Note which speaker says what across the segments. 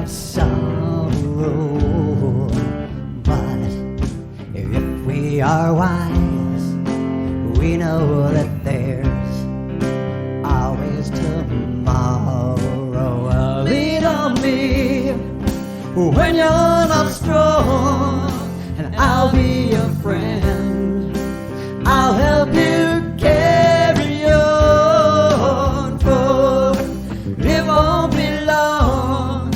Speaker 1: of sorrow. But if we are wise, we know that there's always tomorrow. Lean on me when you're not strong, and I'll be your friend. I'll help you carry on, for it won't be long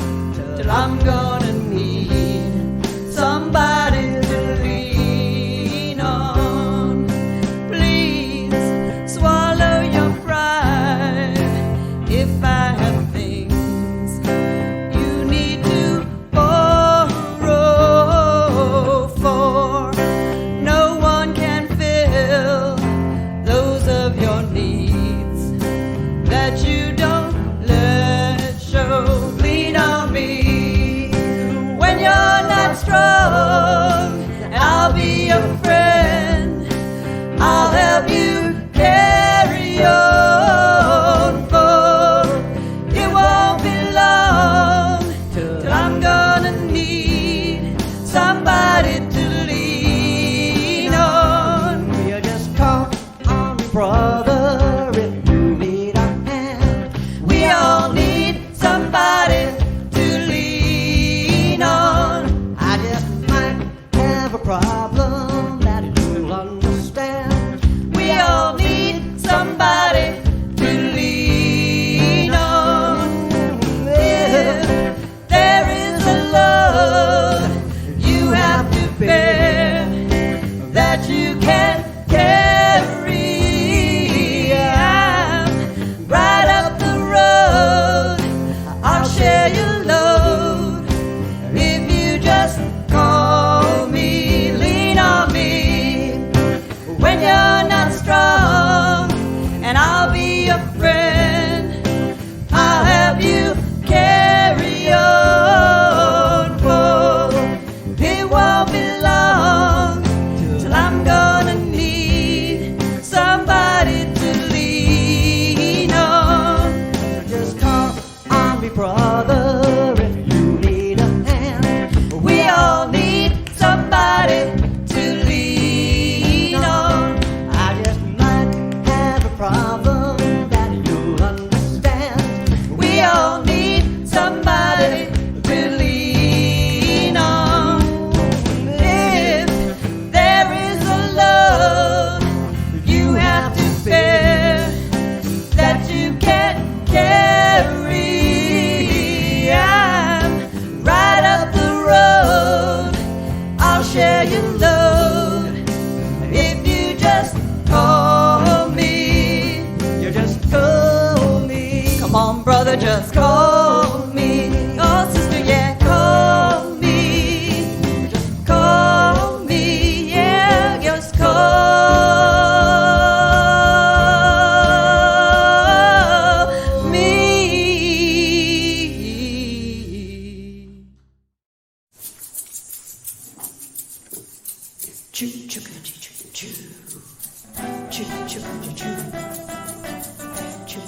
Speaker 1: till I'm gonna need somebody to lean on. Please swallow your pride if I have things you need to borrow, for no one can fill those of your needs that you don't let show. Lean on me when you're not strong, and I'll be your friend. I'll help you carry on, for it won't be long till I'm gonna need somebody to lean on. You just call on me, brother, if you need a hand. We all need somebody to lean on. I just might have a problem that you'll understand. We all need somebody to lean on. If there is a load you have to bear that you can't carry, I'm right up the road. I'll share your load if you just call me. Lean on me when you're not strong, and I'll be your friend. I'll help you carry on, for it won't be long till I'm gonna need somebody to lean on. Just call on me, brother, if you need a hand. We all need somebody to lean on. I just might have a problem that you'll understand. We all need somebody to lean on. If there is a load you have to bear that you can't carry, I'm right up the road. I'll share your load if you just call me. You just call me. Come on, brother, just call me. Oh, sister, yeah, call me. Just call me, yeah, just call me. Choo choo choo choo choo choo choo choo choo choo choo choo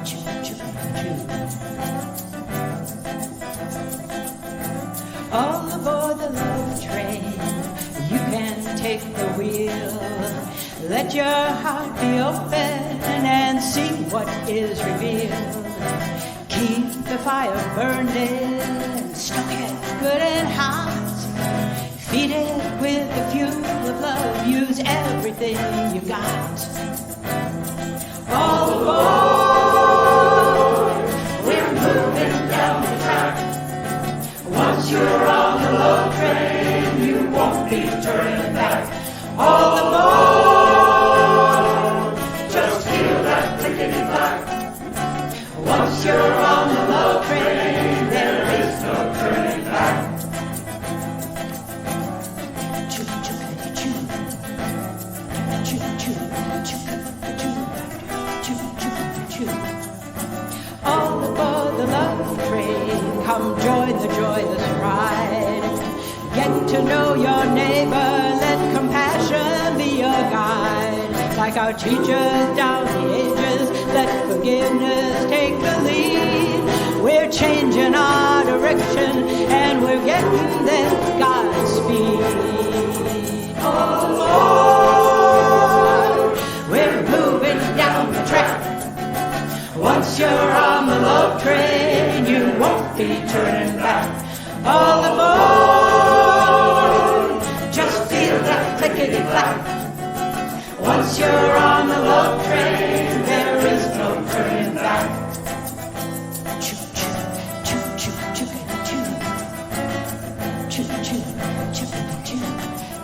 Speaker 1: choo choo choo. All aboard the love train, you can take the wheel. Let your heart be open and see what is revealed. Keep the fire burning, stoke it good and hot. Feed it with the fuel of love. Use everything you got. All aboard, we're moving down the track. Once you're on the love train, you won't be turning back. All aboard, just feel that clickety clack. Once you're on the love train, there is no turning back. All aboard the love train, come join the joyless ride. Get to know your neighbor, let compassion be your guide. Like our teachers down the ages, let forgiveness take the lead. we're changing our direction, and we're getting there. Godspeed. Oh Lord, we're moving down the track. Once you're on the love train, you won't be turning back. All aboard, just feel that clickety-clack. Once you're on the love train, there is no turning back. Choo-choo, choo-choo, choo-choo, choo-choo, choo-choo,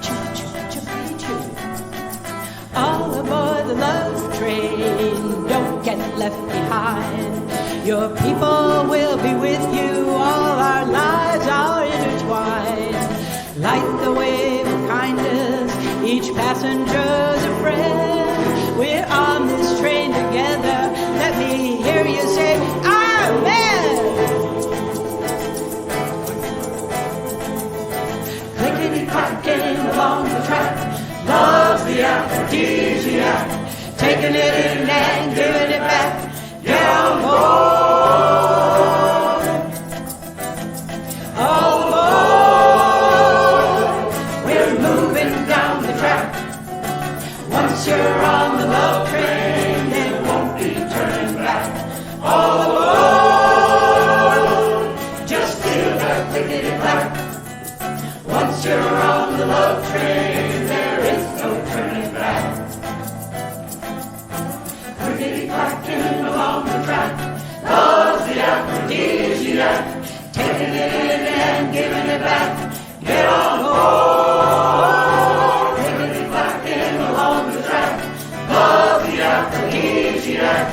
Speaker 1: choo-choo, choo-choo. All aboard the love train, don't get left behind. Your people will be with you, all our lives are intertwined. Light the wave of kindness, each passenger's a friend. We're on this train together, let me hear you say, Amen! Clickety-clacking along the track, love's the aphrodisiac. Taking it in and giving it back, get on board. All aboard, we're moving down the track. Once you're on the love train, there won't be turning back. All aboard, just feel that clickety-clack. Once you're on the love train, there is no turning back. Clickety-clacking along the track, love's the aphrodisiac. Taking it in and giving it back, get on board. Clickety-clacking along the track, love's the aphrodisiac.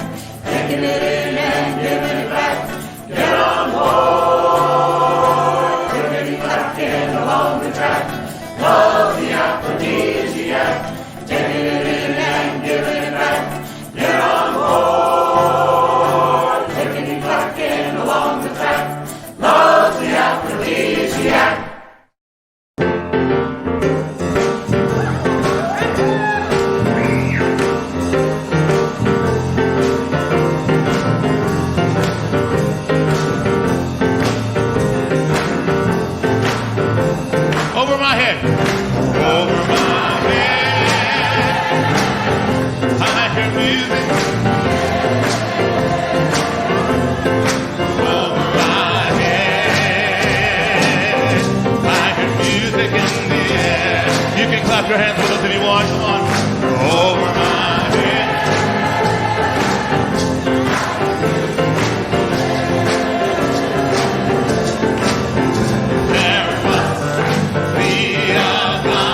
Speaker 1: Taking it in and giving it back, get on board. Clickety-clacking along the track, love's the aphrodisiac. Taking it in and giving it back, get on board. Clickety-clacking along the track, love's the aphrodisiac.
Speaker 2: Over my head. Over my head. I hear music. Over my head. I hear music in the air. You can clap your hands with us if you want. Come on. Over my head. There must be a God.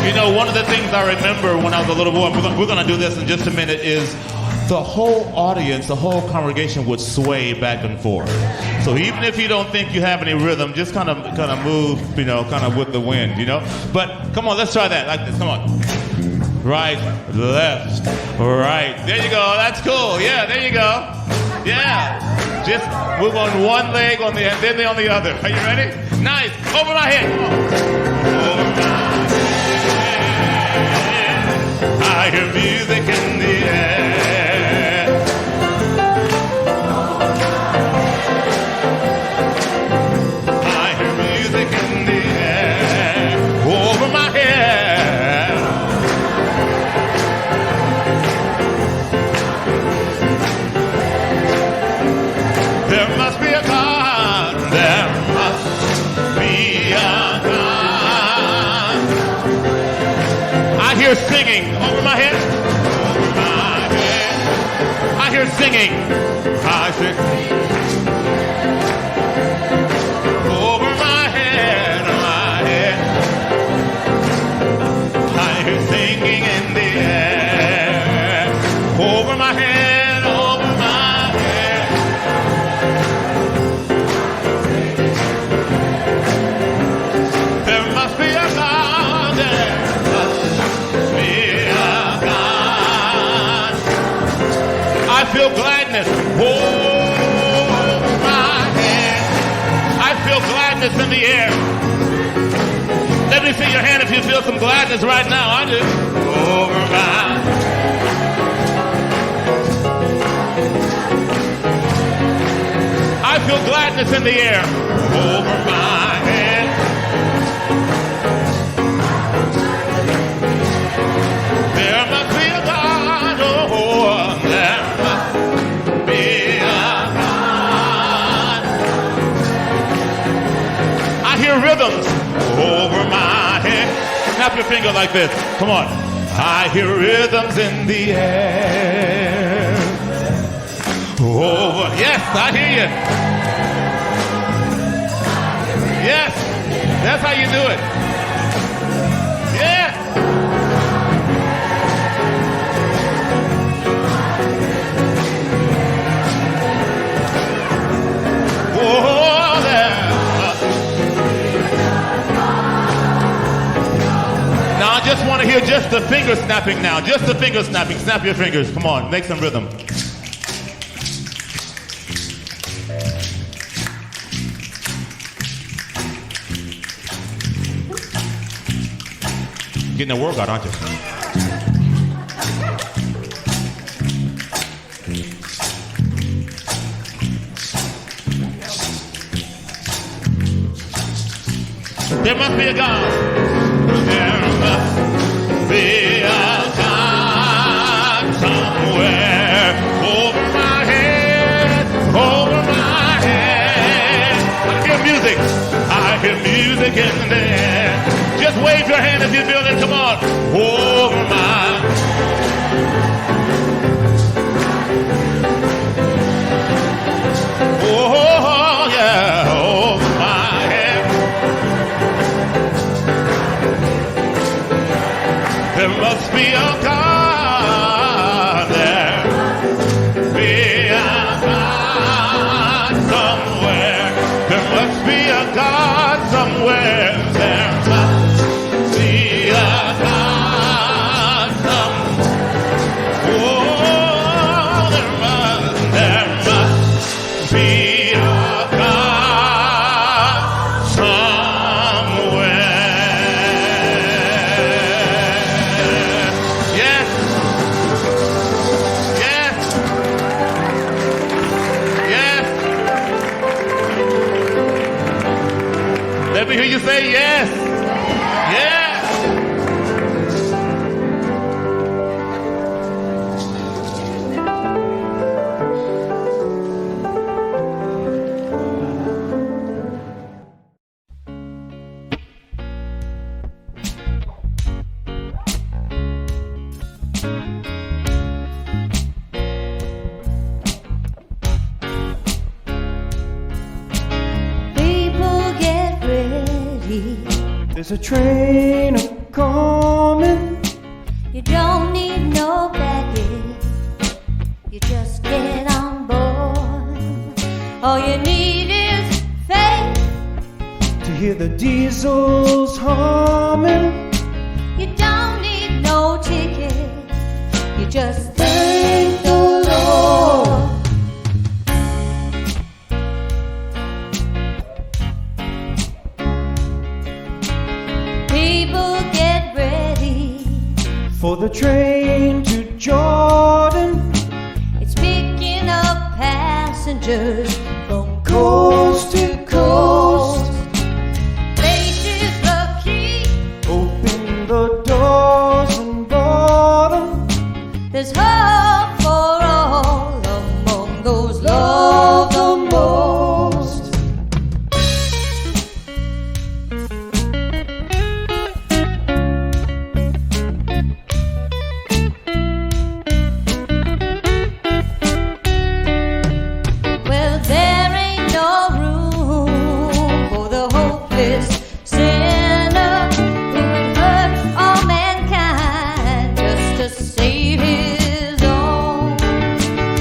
Speaker 2: You know, one of the things I remember when I was a little boy, and we're going to do this in just a minute, is the whole audience, the whole congregation would sway back and forth. So even if you don't think you have any rhythm, just kind of move, you know, kind of with the wind, you know. But come on, let's try that like this. Come on. Right, left, right. There you go. That's cool. Yeah, there you go. Yeah. Just move on one leg on the end, then on the other. Are you ready? Nice. Over my head. Come on. Over my head. I hear music in the air. I hear music in the air. Over my head. There must be a God. There must be a God. I hear singing over my head. Over my head. I hear singing. I sing. Over my head, my head. I hear singing in the air. Over my head, over my head. There must be a God. There must be a God. I feel gladness over my head. I feel gladness in the air. Let me see your hand if you feel some gladness right now. I do. Over my gladness in the air over my head. There must be a God, oh, there must be a God. I hear rhythms over my head. Snap your finger like this. Come on. I hear rhythms in the air. Over. Yes, I hear you. Yes, that's how you do it. Yes. Oh, there. Now I just want to hear just the finger snapping now. Just the finger snapping. Snap your fingers. Come on, make some rhythm. Getting a workout, aren't you? There must be a God. There must be a God somewhere over my head, over my head. I hear music. I hear music in there. Just wave your hand if you feel it. Come on. Over my. Oh, yeah. Over my head. There must be a God there. Be a God somewhere. There must be a God somewhere. There must be a God somewhere. Oh, there must be a God somewhere. Yes. Yes. Yes. Let me hear you say yes. Yes.
Speaker 3: People get ready.
Speaker 4: There's a train a-coming.
Speaker 3: You don't need no baggage. You just get on board. All you need is faith.
Speaker 4: To hear the diesels humming.
Speaker 3: You don't need no ticket. You just thank the Lord. People get ready.
Speaker 4: For the train to Jordan.
Speaker 3: It's picking up passengers from
Speaker 4: Coast to coast.
Speaker 3: Places the key.
Speaker 4: Open the doors and bottom.
Speaker 3: There's hope for all among those loved the most. Well, there ain't no room for the hopeless sinner who would hurt all mankind just to save his own.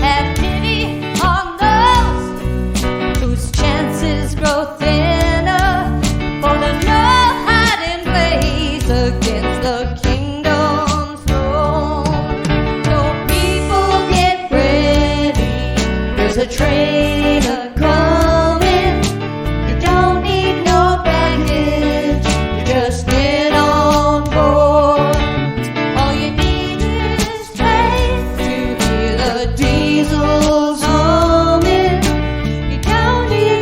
Speaker 3: Have pity on those whose chances grow thinner, for there's no hiding place against the kingdom's throne. So people get ready. There's a train a-coming. You don't need no baggage. You just get on board. All you need is faith to hear the diesels humming. You don't need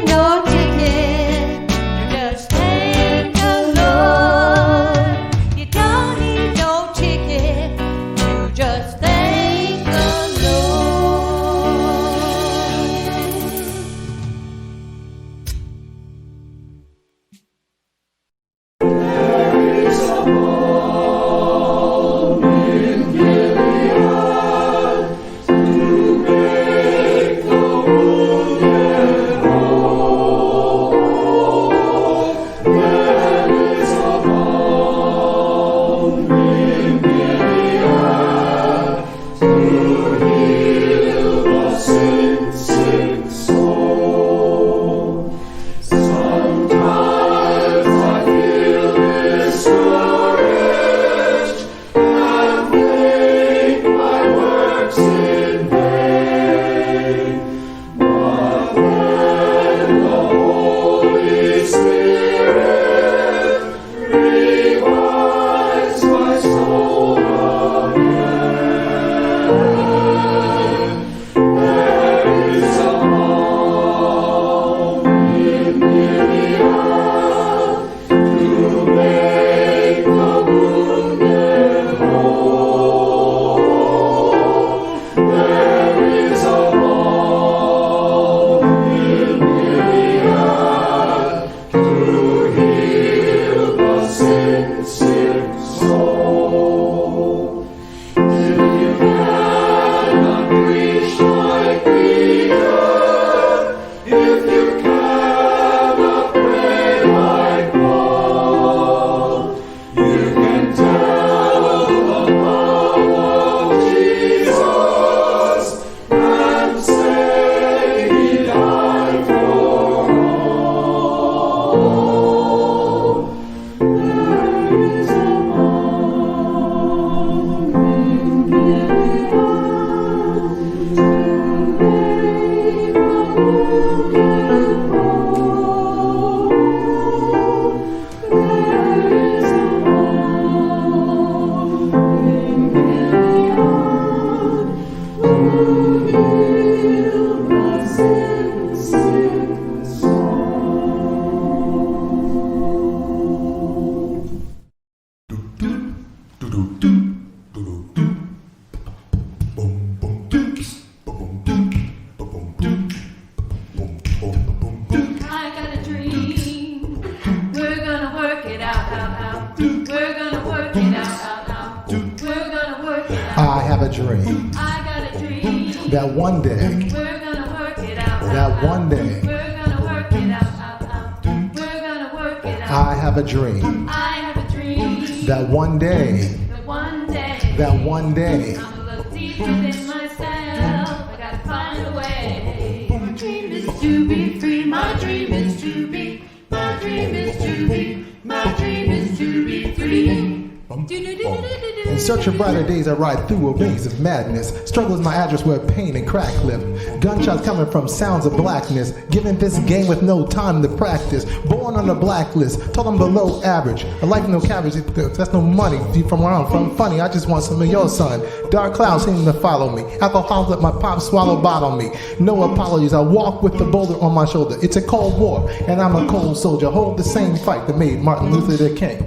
Speaker 5: dream
Speaker 3: I got a dream.
Speaker 5: that one day,
Speaker 3: We're gonna work it out.
Speaker 5: that one day,
Speaker 3: We're gonna work it out. We're gonna work it out.
Speaker 5: I have a dream
Speaker 3: I have a dream.
Speaker 5: that one day,
Speaker 3: That one day.
Speaker 5: that one day,
Speaker 3: I'm a little deep within myself. I gotta find a way. My dream is to be free. My dream is to be. My dream is to be. My dream is to be free.
Speaker 5: in search of brighter days, I ride through a maze of madness. Struggle is my address where pain and crack live. Gunshots coming from sounds of blackness. Given this game with no time to practice. Born on the blacklist, told I'm below average. A life with no cabbage, that's no money. From where I'm from, funny, I just want some of your son. Dark clouds seem to follow me. Alcohol let my pop swallow bottle me. No apologies, I walk with the boulder on my shoulder. It's a cold war, and I'm a cold soldier. Hold the same fight that made Martin Luther the king.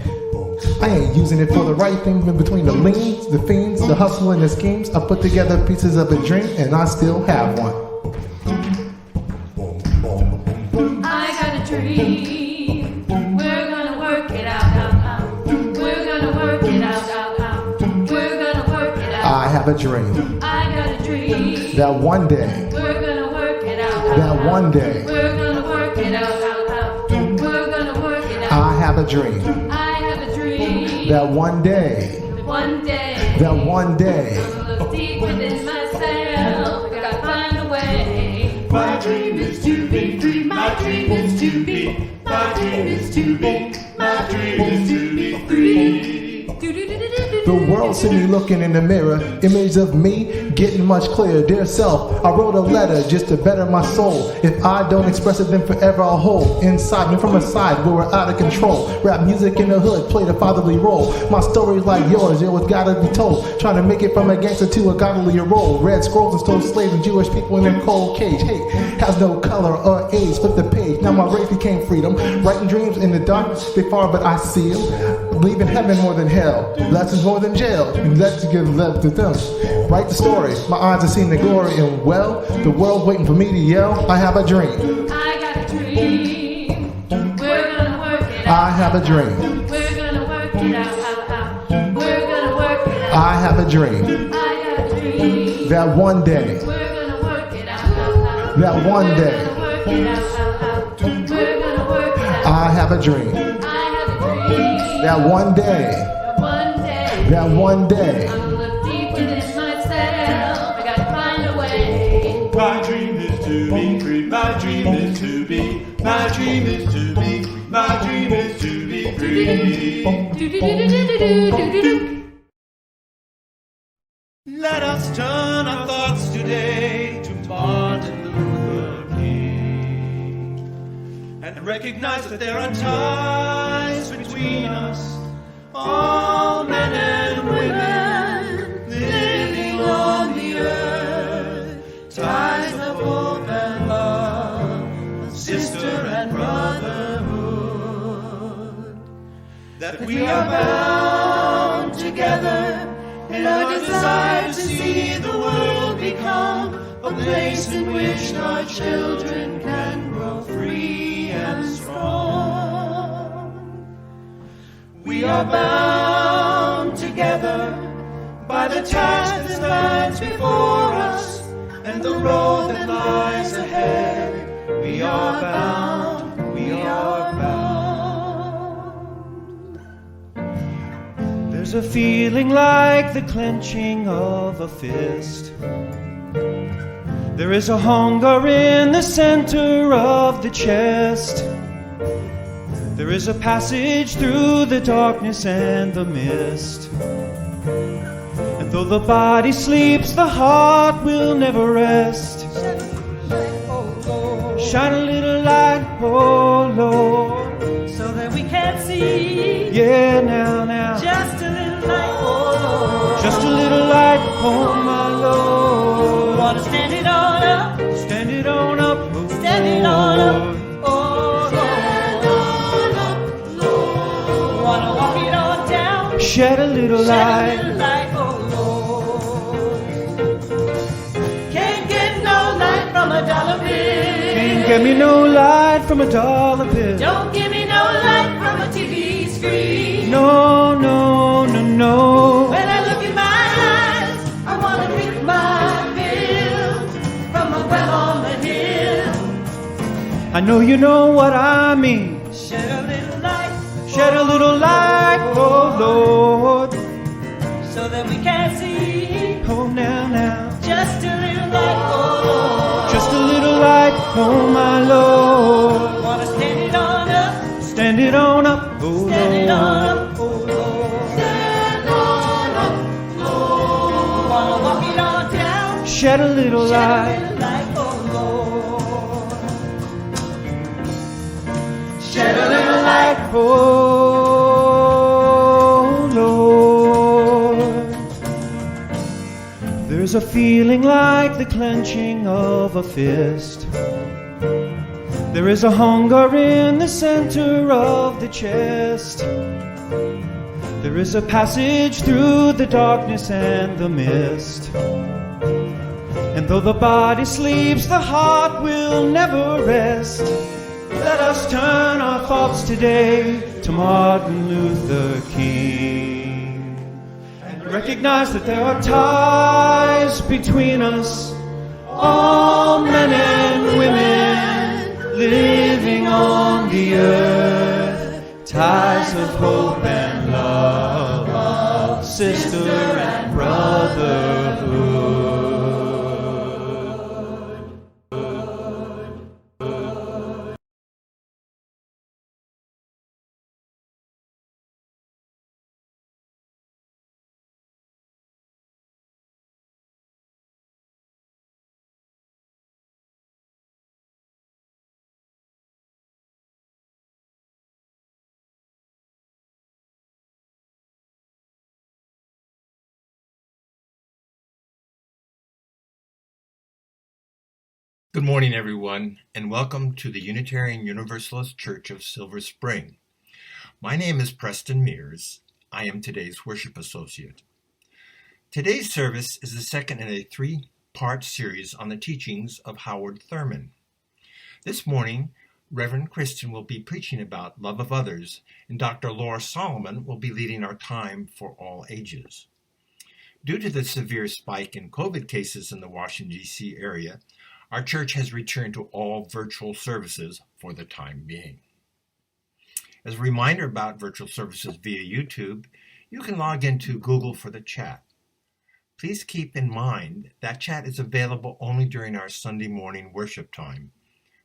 Speaker 5: I ain't using it for the right thing, but between the leans, the fiends, the hustle, and the schemes, I put together pieces of a dream, and I still have one.
Speaker 3: I got a dream. We're gonna work it out. We're gonna work it out. We're gonna work it out.
Speaker 5: I have a dream
Speaker 3: I got a dream.
Speaker 5: that one day,
Speaker 3: We're gonna work it out.
Speaker 5: that one day,
Speaker 3: We're gonna work it out. We're gonna work it out.
Speaker 5: I have a dream
Speaker 3: I have a dream.
Speaker 5: that one day,
Speaker 3: One day.
Speaker 5: that one day,
Speaker 3: I'm a little deep within myself. I gotta find a way. My dream is to be free. My dream is to be. My dream is to be. My dream is to be free.
Speaker 5: the world see me looking in the mirror, image of me getting much clearer. Dear self, I wrote a letter just to better my soul. If I don't express it, then forever I'll hold inside me from a side where we're out of control. Rap music in the hood, play the fatherly role. My story's like yours, it was gotta be told. Trying to make it from a gangster to a godly role. Red scrolls and stole slaves and Jewish people in their cold cage. Hate has no color or age. Flip the page, now my race became freedom. Writing dreams in the dark, they far, but I see them. Believe in heaven more than hell, blessings more than jail. Let's give love to them. Write the story, my eyes have seen the glory, and well, the world waiting for me to yell. I have a dream.
Speaker 3: I got a dream. We're gonna work it
Speaker 5: I
Speaker 3: out.
Speaker 5: have a dream.
Speaker 3: We're gonna work it out. We're gonna work it out.
Speaker 5: I have a dream
Speaker 3: I got a dream.
Speaker 5: that one day,
Speaker 3: We're gonna work it out.
Speaker 5: that one day,
Speaker 3: Work it out. We're gonna work it out.
Speaker 5: I have a dream
Speaker 3: I have a dream.
Speaker 5: that one day,
Speaker 3: One day.
Speaker 5: that one day,
Speaker 3: I'm a little deep within myself. I gotta find a way.
Speaker 6: My dream is to be free. My dream is to be. My dream is to be. My dream is to be free.
Speaker 3: Do-do-do-do-do-do-do-do.
Speaker 6: Let us turn our thoughts today to Martin Luther King and recognize that there are ties between us, all men and women living on the earth, ties of hope and love, of sister and brotherhood, that we are bound together in our desire to see the world become a place in which our children can grow free and strong. We are bound together by the task that lies before us and the road that lies ahead. We are bound, we are bound. There's a feeling like the clenching of a fist. There is a hunger in the center of the chest. There is a passage through the darkness and the mist. And though the body sleeps, the heart will never rest. Shine a little light, oh Lord,
Speaker 1: so that we can see.
Speaker 6: yeah, now,
Speaker 1: Just a little light, oh Lord.
Speaker 6: just a little light, oh my Lord.
Speaker 1: Wanna stand it on up,
Speaker 6: Stand it on up, oh
Speaker 1: stand it on up,
Speaker 6: Lord.
Speaker 1: oh Lord. Wanna walk it on down,
Speaker 6: Shed a little
Speaker 1: shed a
Speaker 6: light.
Speaker 1: little light, oh Lord. Can't get no light from a dollar bill.
Speaker 6: Can't get me no light from a dollar bill.
Speaker 1: Don't give me no light from a TV screen.
Speaker 6: No, no, no, no.
Speaker 1: When I look in my eyes, I wanna
Speaker 4: I know you know what I mean.
Speaker 6: Shed a little light,
Speaker 4: Shed a little light, oh Lord.
Speaker 6: so that we can see.
Speaker 4: Oh, now.
Speaker 6: Just a little light, oh
Speaker 4: Just a little light, oh my Lord.
Speaker 6: Lord. Wanna stand it on up,
Speaker 4: Stand it on up, oh
Speaker 6: stand it on
Speaker 4: Lord.
Speaker 6: up, oh Lord. Stand on up, Lord. Wanna walk it on down.
Speaker 4: Shed a little
Speaker 6: Shed a
Speaker 4: light.
Speaker 6: little light, oh Lord. Shed a little light,
Speaker 4: Oh Lord, there's a feeling like the clenching of a fist. There is a hunger in the center of the chest. There is a passage through the darkness and the mist. And though the body sleeps, the heart will never rest. Let us turn our thoughts today to Martin Luther King and recognize that there are ties between us, all men and women living on the earth, ties of hope and love, of sister and brotherhood.
Speaker 7: Good morning, everyone, and welcome to the Unitarian Universalist Church of Silver Spring. My name is Preston Mears. I am today's worship associate. Today's service is the second in a three-part series on the teachings of Howard Thurman. This morning, Reverend Kristen will be preaching about love of others, and Dr. Laura Solomon will be leading our time for all ages. Due to the severe spike in COVID cases in the Washington, D.C. area, our church has returned to all virtual services for the time being. As a reminder about virtual services via YouTube, you can log into Google for the chat. Please keep in mind that chat is available only during our Sunday morning worship time.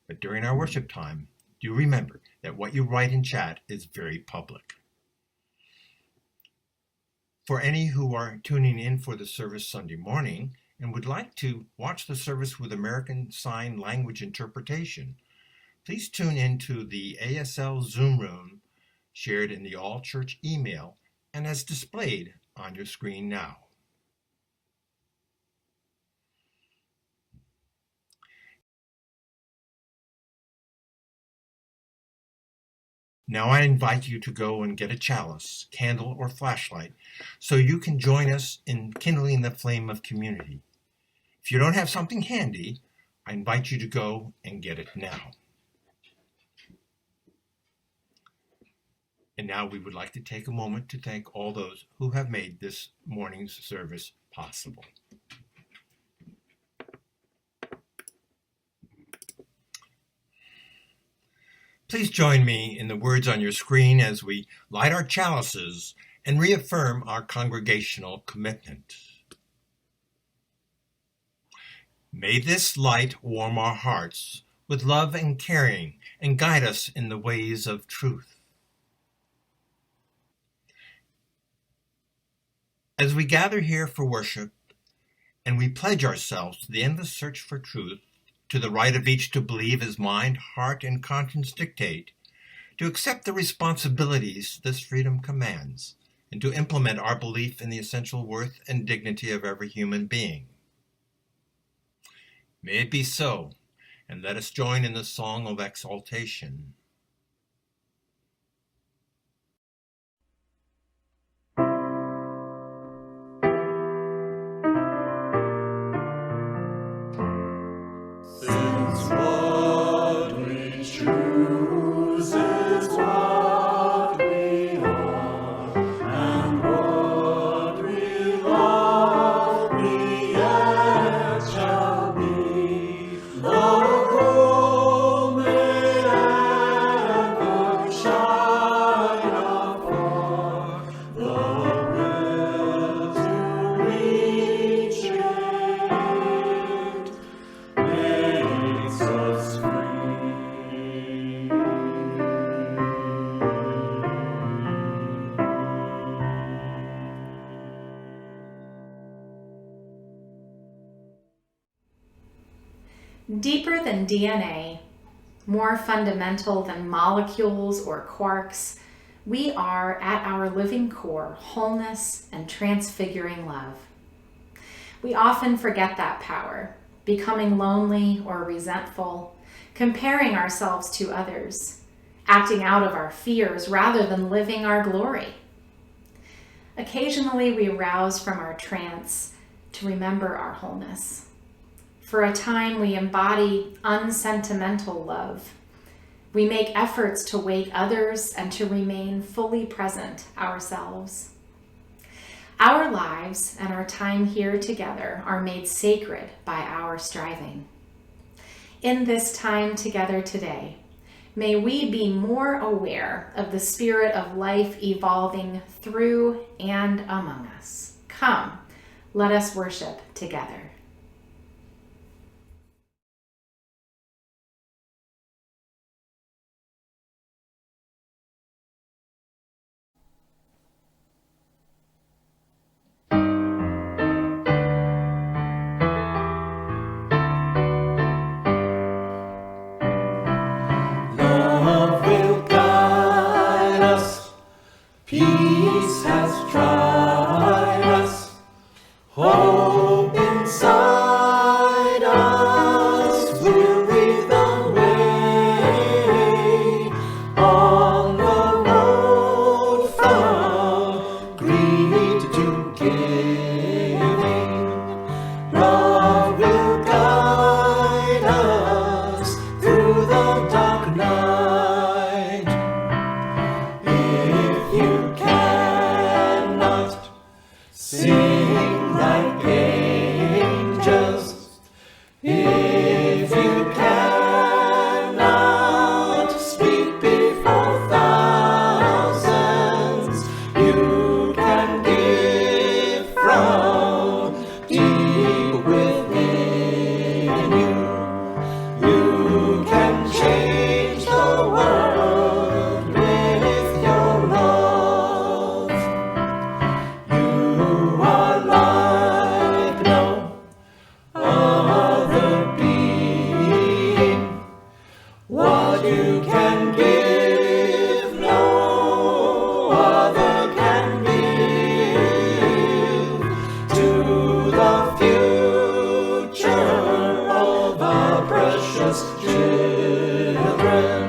Speaker 7: But during our worship time, do remember that what you write in chat is very public. For any who are tuning in for the service Sunday morning, and would like to watch the service with American Sign Language interpretation, please tune into the ASL Zoom room shared in the All Church email and as displayed on your screen now. Now I invite you to go and get a chalice, candle, or flashlight so you can join us in kindling the flame of community. If you don't have something handy, I invite you to go and get it now. And now we would like to take a moment to thank all those who have made this morning's service possible. Please join me in the words on your screen as we light our chalices and reaffirm our congregational commitment. May this light warm our hearts with love and caring and guide us in the ways of truth. As we gather here for worship and we pledge ourselves to the endless search for truth, to the right of each to believe as mind, heart, and conscience dictate, to accept the responsibilities this freedom commands, and to implement our belief in the essential worth and dignity of every human being. May it be so, and let us join in the song of exaltation.
Speaker 6: Since what we choose is what we are, and what we love we yet shall be. Love home
Speaker 8: Deeper than DNA, more fundamental than molecules or quarks, we are at our living core wholeness and transfiguring love. We often forget that power, becoming lonely or resentful, comparing ourselves to others, acting out of our fears rather than living our glory. Occasionally we rouse from our trance to remember our wholeness. For a time we embody unsentimental love. We make efforts to wake others and to remain fully present ourselves. Our lives and our time here together are made sacred by our striving. In this time together today, may we be more aware of the spirit of life evolving through and among us. Come, let us worship together.
Speaker 6: Love will guide us, peace has tried us, hope inside us will lead the way on the road from greed to giving. Love will guide us through the dark night. If you cannot sing like angels, if you cannot speak before thousands, you can give from deep within you. You can change the world with your love. You are like no other being. What you can give, no other can give to the future of our precious children,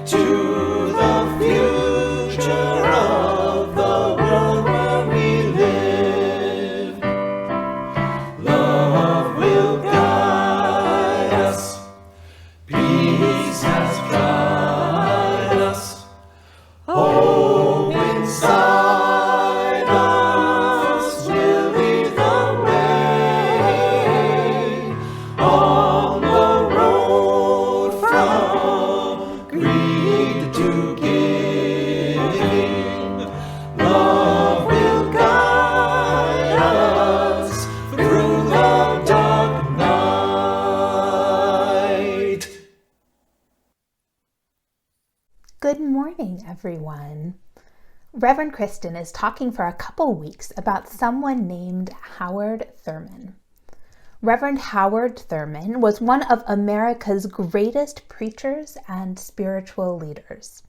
Speaker 6: to the future of the world where we live. Love will guide us, peace has tried us, hope inside us will lead the way on the road from greed to giving. Love will guide us through the dark night.
Speaker 9: Good morning, everyone. Reverend Kristen is talking for a couple weeks about someone named Howard Thurman. Reverend Howard Thurman was one of America's greatest preachers and spiritual leaders.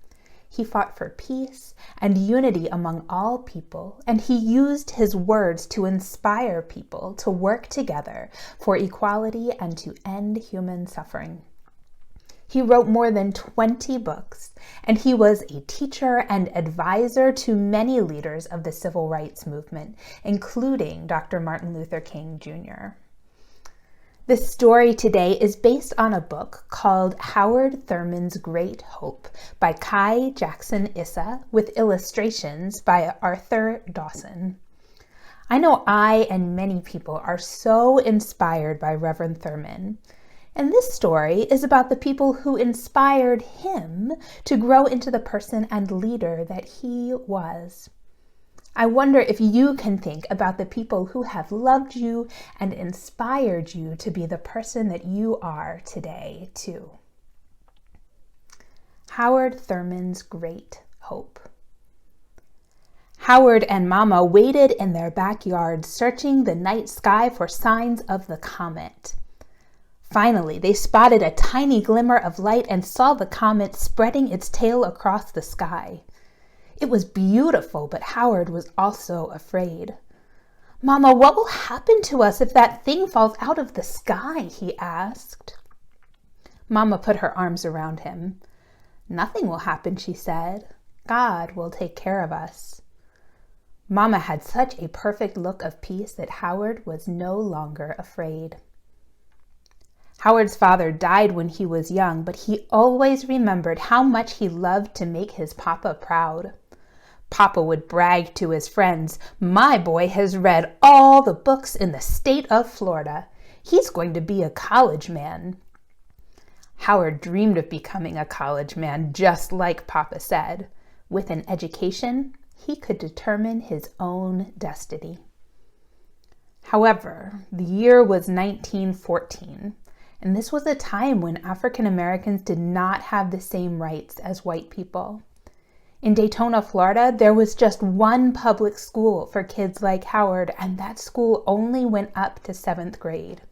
Speaker 9: He fought for peace and unity among all people, and he used his words to inspire people to work together for equality and to end human suffering. He wrote more than 20 books, and he was a teacher and advisor to many leaders of the civil rights movement, including Dr. Martin Luther King Jr. This story today is based on a book called Howard Thurman's Great Hope by Kai Jackson Issa with illustrations by Arthur Dawson. I know I and many people are so inspired by Reverend Thurman. And this story is about the people who inspired him to grow into the person and leader that he was. I wonder if you can think about the people who have loved you and inspired you to be the person that you are today, too. Howard Thurman's Great Hope. Howard and Mama waited in their backyard, searching the night sky for signs of the comet. Finally, they spotted a tiny glimmer of light and saw the comet spreading its tail across the sky. It was beautiful, but Howard was also afraid. "Mama, what will happen to us if that thing falls out of the sky?" he asked. Mama put her arms around him. "Nothing will happen," she said. "God will take care of us." Mama had such a perfect look of peace that Howard was no longer afraid. Howard's father died when he was young, but he always remembered how much he loved to make his papa proud. Papa would brag to his friends, "My boy has read all the books in the state of Florida. He's going to be a college man." Howard dreamed of becoming a college man, just like Papa said. With an education, he could determine his own destiny. However, the year was 1914, and this was a time when African Americans did not have the same rights as white people. In Daytona, Florida, there was just one public school for kids like Howard, and that school only went up to 7th grade.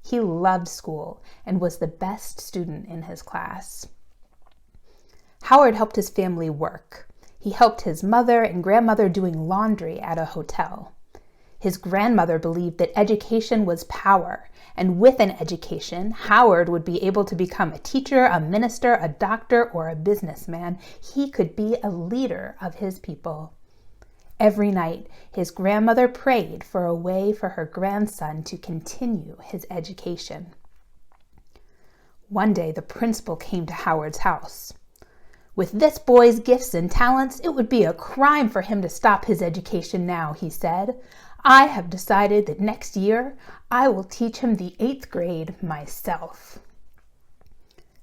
Speaker 9: He loved school and was the best student in his class. Howard helped his family work. He helped his mother and grandmother doing laundry at a hotel. His grandmother believed that education was power, and with an education, Howard would be able to become a teacher, a minister, a doctor, or a businessman. He could be a leader of his people. Every night, his grandmother prayed for a way for her grandson to continue his education. One day, the principal came to Howard's house. "With this boy's gifts and talents, it would be a crime for him to stop his education now," he said. "I have decided that next year I will teach him the 8th grade myself."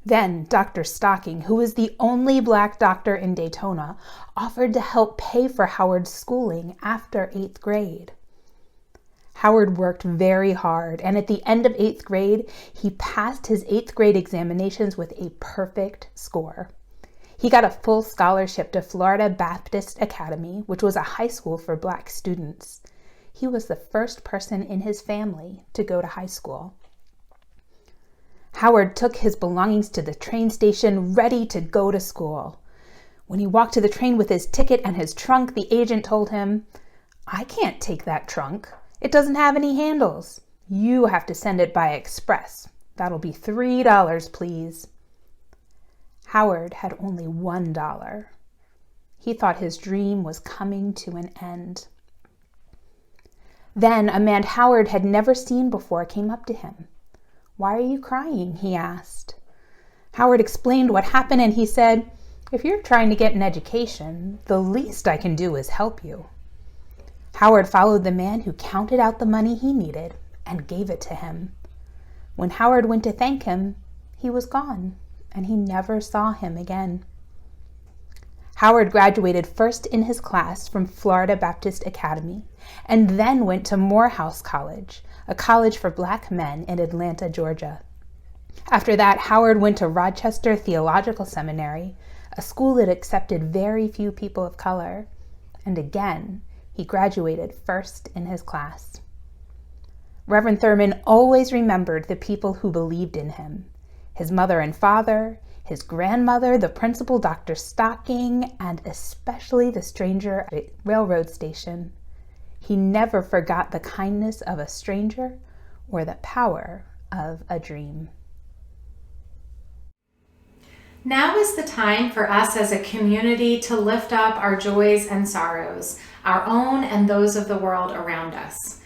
Speaker 9: Then Dr. Stocking, who was the only black doctor in Daytona, offered to help pay for Howard's schooling after 8th grade. Howard worked very hard, and at the end of 8th grade, he passed his 8th grade examinations with a perfect score. He got a full scholarship to Florida Baptist Academy, which was a high school for black students. He was the first person in his family to go to high school. Howard took his belongings to the train station, ready to go to school. When he walked to the train with his ticket and his trunk, the agent told him, "I can't take that trunk. It doesn't have any handles. You have to send it by express. That'll be $3, please." Howard had only $1. He thought his dream was coming to an end. Then a man Howard had never seen before came up to him. "Why are you crying?" he asked. Howard explained what happened, and he said, "If you're trying to get an education, the least I can do is help you." Howard followed the man who counted out the money he needed and gave it to him. When Howard went to thank him, he was gone, and he never saw him again. Howard graduated first in his class from Florida Baptist Academy, and then went to Morehouse College, a college for black men in Atlanta, Georgia. After that, Howard went to Rochester Theological Seminary, a school that accepted very few people of color, and again, he graduated first in his class. Reverend Thurman always remembered the people who believed in him: his mother and father, his grandmother, the principal, Dr. Stocking, and especially the stranger at the railroad station. He never forgot the kindness of a stranger or the power of a dream.
Speaker 8: Now is the time for us as a community to lift up our joys and sorrows, our own and those of the world around us.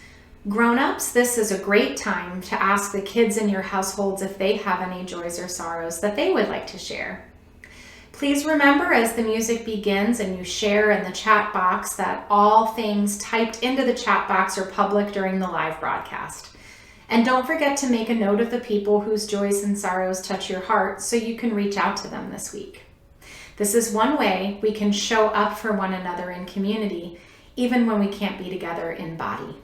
Speaker 8: Grown-ups, this is a great time to ask the kids in your households if they have any joys or sorrows that they would like to share. Please remember as the music begins and you share in the chat box that all things typed into the chat box are public during the live broadcast. And don't forget to make a note of the people whose joys and sorrows touch your heart so you can reach out to them this week. This is one way we can show up for one another in community, even when we can't be together in body.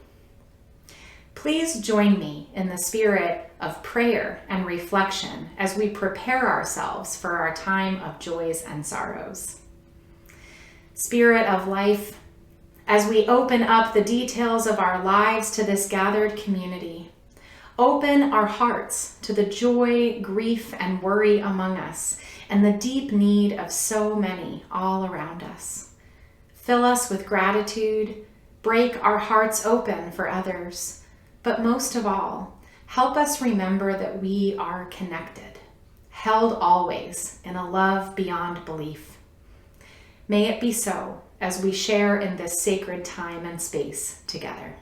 Speaker 8: Please join me in the spirit of prayer and reflection as we prepare ourselves for our time of joys and sorrows. Spirit of life, as we open up the details of our lives to this gathered community, Open our hearts to the joy, grief, and worry among us, and the deep need of so many all around us. Fill us with gratitude, break our hearts open for others, but most of all, help us remember that we are connected, held always in a love beyond belief. May it be so as we share in this sacred time and space together.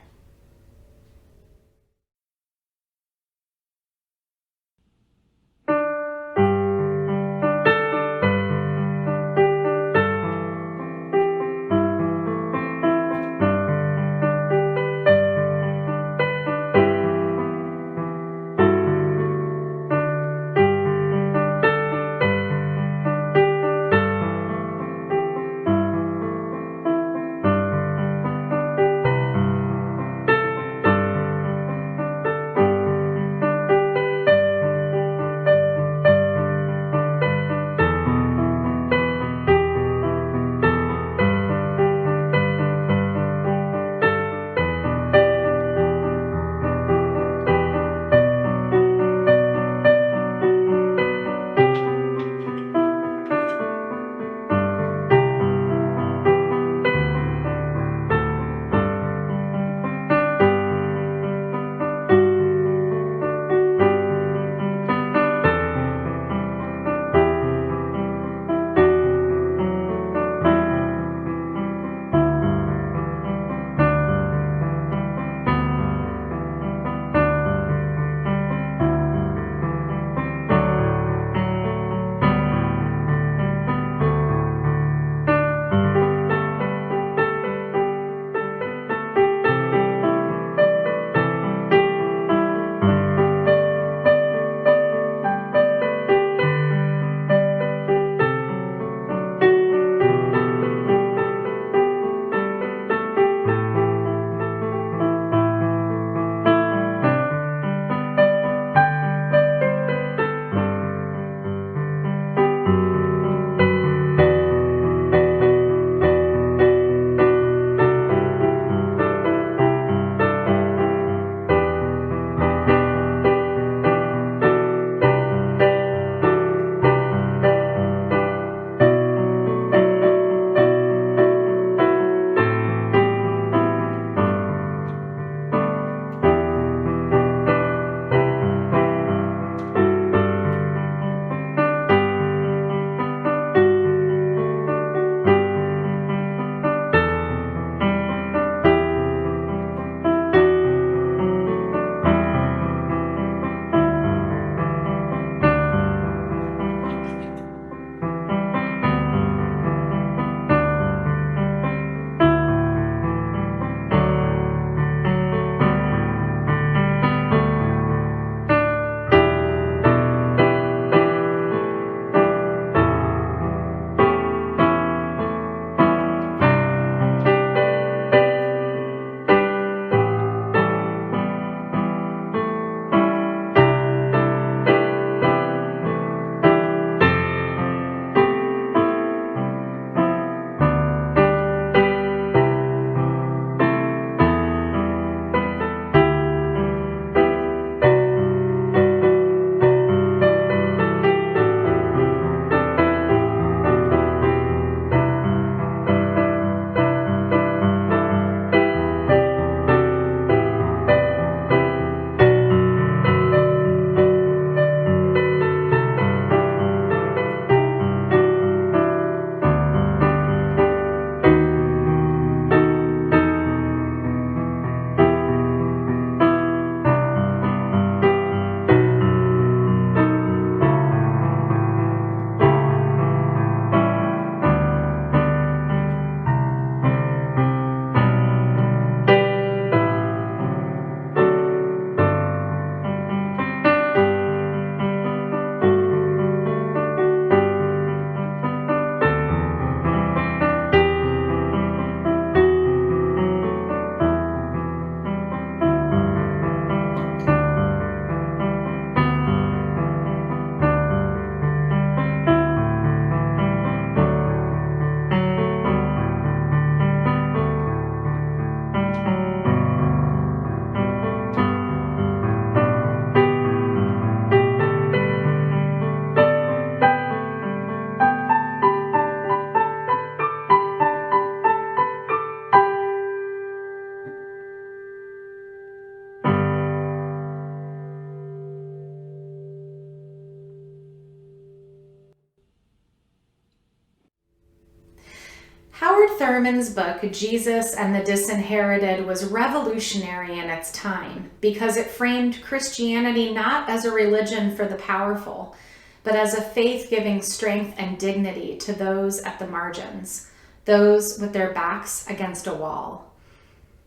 Speaker 8: Thurman's book, Jesus and the Disinherited, was revolutionary in its time because it framed Christianity not as a religion for the powerful, but as a faith giving strength and dignity to those at the margins, those with their backs against a wall.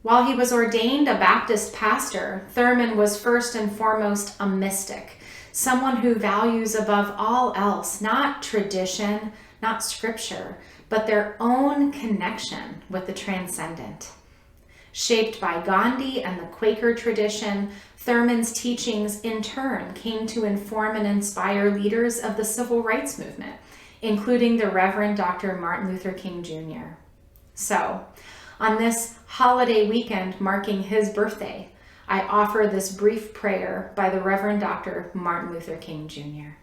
Speaker 8: While he was ordained a Baptist pastor, Thurman was first and foremost a mystic, someone who values above all else not tradition, not scripture, but their own connection with the transcendent. Shaped by Gandhi and the Quaker tradition, Thurman's teachings in turn came to inform and inspire leaders of the civil rights movement, including the Reverend Dr. Martin Luther King Jr. So, on this holiday weekend marking his birthday, I offer this brief prayer by the Reverend Dr. Martin Luther King Jr.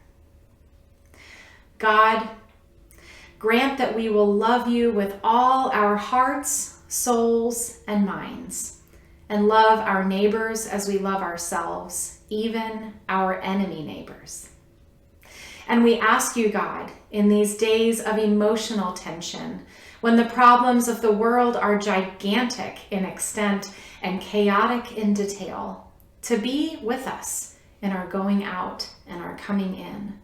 Speaker 8: God, grant that we will love you with all our hearts, souls, and minds, and love our neighbors as we love ourselves, even our enemy neighbors. And we ask you, God, in these days of emotional tension, when the problems of the world are gigantic in extent and chaotic in detail, to be with us in our going out and our coming in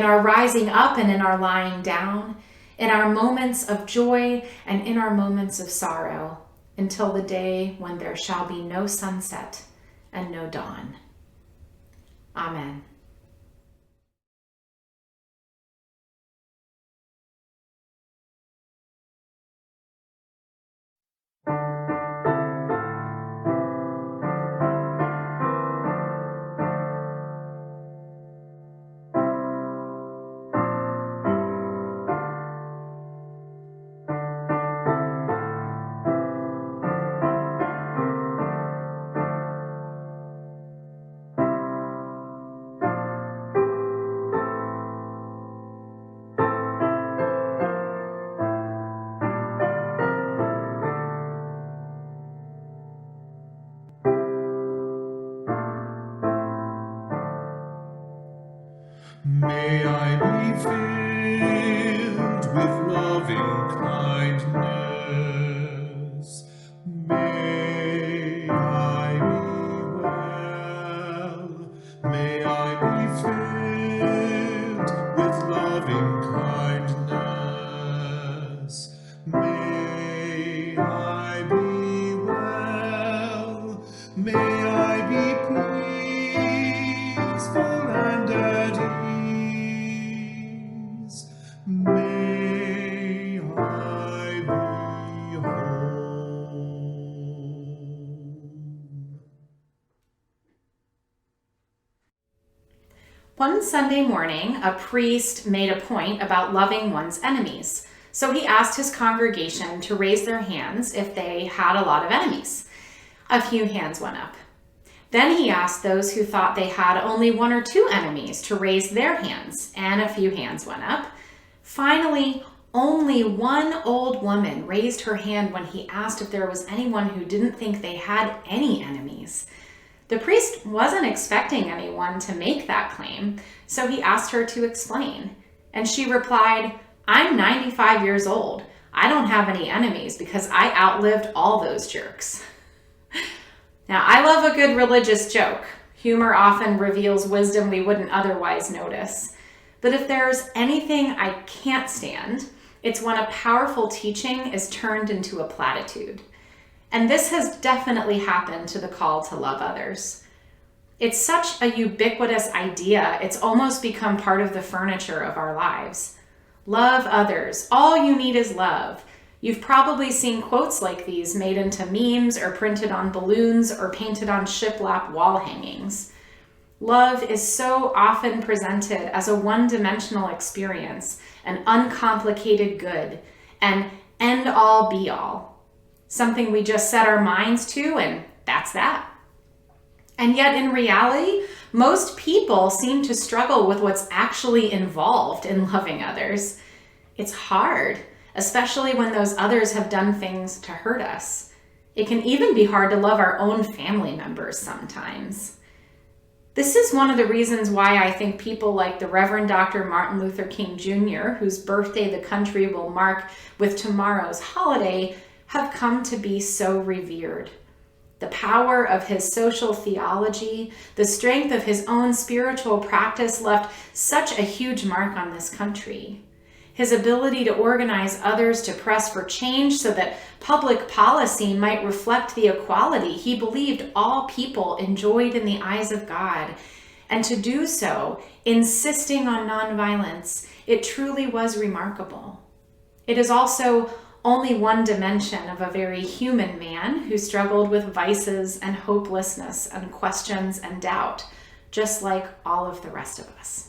Speaker 8: our rising up and in our lying down, in our moments of joy and in our moments of sorrow, until the day when there shall be no sunset and no dawn. Amen.
Speaker 6: May I be filled with loving kindness. May I be well. May I be filled with loving kindness. May I be well. May I be peaceful and at ease. May I be home.
Speaker 8: One Sunday morning, a priest made a point about loving one's enemies. So he asked his congregation to raise their hands if they had a lot of enemies. A few hands went up. Then he asked those who thought they had only one or two enemies to raise their hands, and a few hands went up. Finally, only one old woman raised her hand when he asked if there was anyone who didn't think they had any enemies. The priest wasn't expecting anyone to make that claim, so he asked her to explain. And she replied, "I'm 95 years old. I don't have any enemies because I outlived all those jerks." Now, I love a good religious joke. Humor often reveals wisdom we wouldn't otherwise notice. But if there's anything I can't stand, it's when a powerful teaching is turned into a platitude. And this has definitely happened to the call to love others. It's such a ubiquitous idea, it's almost become part of the furniture of our lives. Love others. All you need is love. You've probably seen quotes like these made into memes or printed on balloons or painted on shiplap wall hangings. Love is so often presented as a one-dimensional experience, an uncomplicated good, an end-all be-all, something we just set our minds to and that's that. And yet in reality, most people seem to struggle with what's actually involved in loving others. It's hard, especially when those others have done things to hurt us. It can even be hard to love our own family members sometimes. This is one of the reasons why I think people like the Reverend Dr. Martin Luther King Jr., whose birthday the country will mark with tomorrow's holiday, have come to be so revered. The power of his social theology, the strength of his own spiritual practice left such a huge mark on this country. His ability to organize others to press for change so that public policy might reflect the equality he believed all people enjoyed in the eyes of God, and to do so, insisting on nonviolence, it truly was remarkable. It is also only one dimension of a very human man who struggled with vices and hopelessness and questions and doubt, just like all of the rest of us.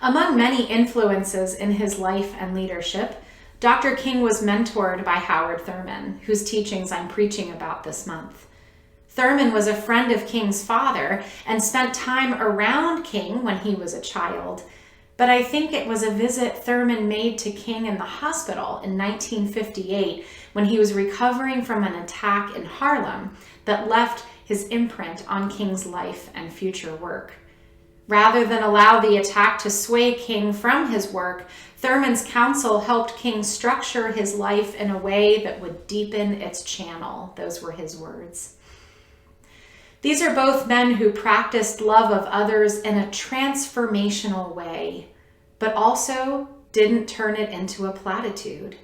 Speaker 8: Among many influences in his life and leadership, Dr. King was mentored by Howard Thurman, whose teachings I'm preaching about this month. Thurman was a friend of King's father and spent time around King when he was a child. But I think it was a visit Thurman made to King in the hospital in 1958 when he was recovering from an attack in Harlem that left his imprint on King's life and future work. Rather than allow the attack to sway King from his work, Thurman's counsel helped King structure his life in a way that would deepen its channel. Those were his words. These are both men who practiced love of others in a transformational way, but also didn't turn it into a platitude.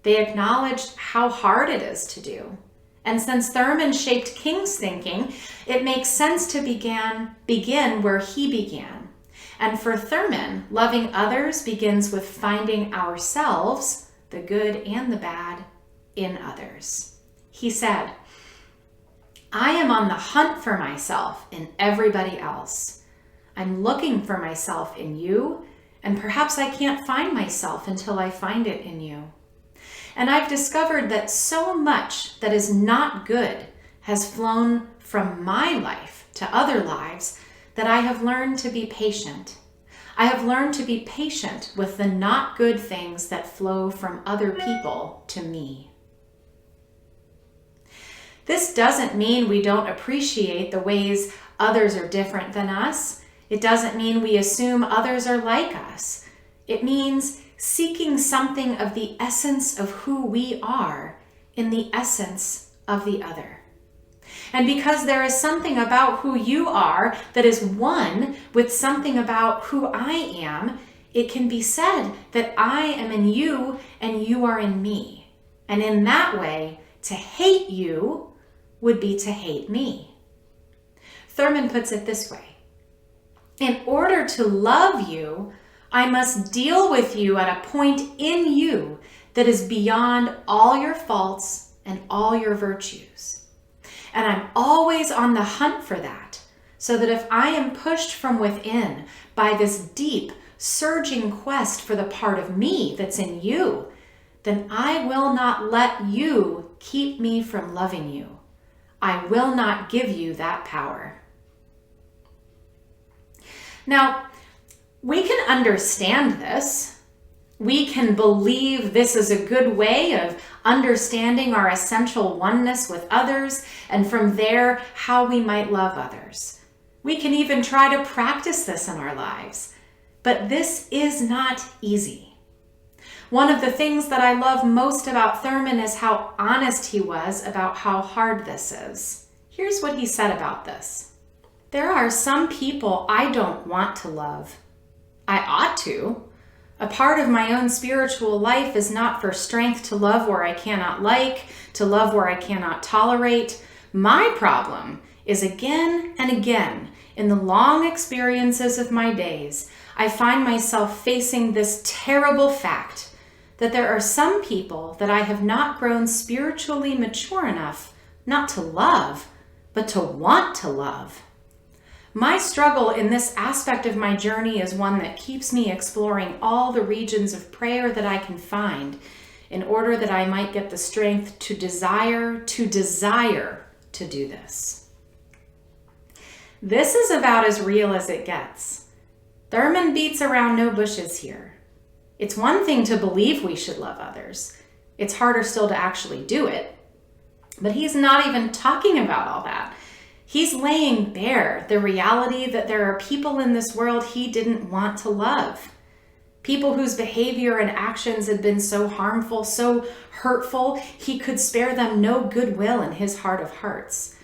Speaker 8: They acknowledged how hard it is to do. And since Thurman shaped King's thinking, it makes sense to begin where he began. And for Thurman, loving others begins with finding ourselves, the good and the bad, in others. He said, "I am on the hunt for myself in everybody else. I'm looking for myself in you, and perhaps I can't find myself until I find it in you. And I've discovered that so much that is not good has flown from my life to other lives that I have learned to be patient. I have learned to be patient with the not good things that flow from other people to me." This doesn't mean we don't appreciate the ways others are different than us. It doesn't mean we assume others are like us. It means seeking something of the essence of who we are in the essence of the other. And because there is something about who you are that is one with something about who I am, it can be said that I am in you and you are in me. And in that way, to hate you would be to hate me. Thurman puts it this way: in order to love you, I must deal with you at a point in you that is beyond all your faults and all your virtues. And I'm always on the hunt for that, so that if I am pushed from within by this deep, surging quest for the part of me that's in you, then I will not let you keep me from loving you. I will not give you that power. Now, we can understand this. We can believe this is a good way of understanding our essential oneness with others, and from there, how we might love others. We can even try to practice this in our lives. But this is not easy. One of the things that I love most about Thurman is how honest he was about how hard this is. Here's what he said about this: "There are some people I don't want to love. I ought to. A part of my own spiritual life is not for strength to love where I cannot like, to love where I cannot tolerate. My problem is again and again, in the long experiences of my days, I find myself facing this terrible fact that there are some people that I have not grown spiritually mature enough not to love, but to want to love. My struggle in this aspect of my journey is one that keeps me exploring all the regions of prayer that I can find in order that I might get the strength to desire to do this." This is about as real as it gets. Thurman beats around no bushes here. It's one thing to believe we should love others. It's harder still to actually do it. But he's not even talking about all that. He's laying bare the reality that there are people in this world he didn't want to love. People whose behavior and actions had been so harmful, so hurtful, he could spare them no goodwill in his heart of hearts.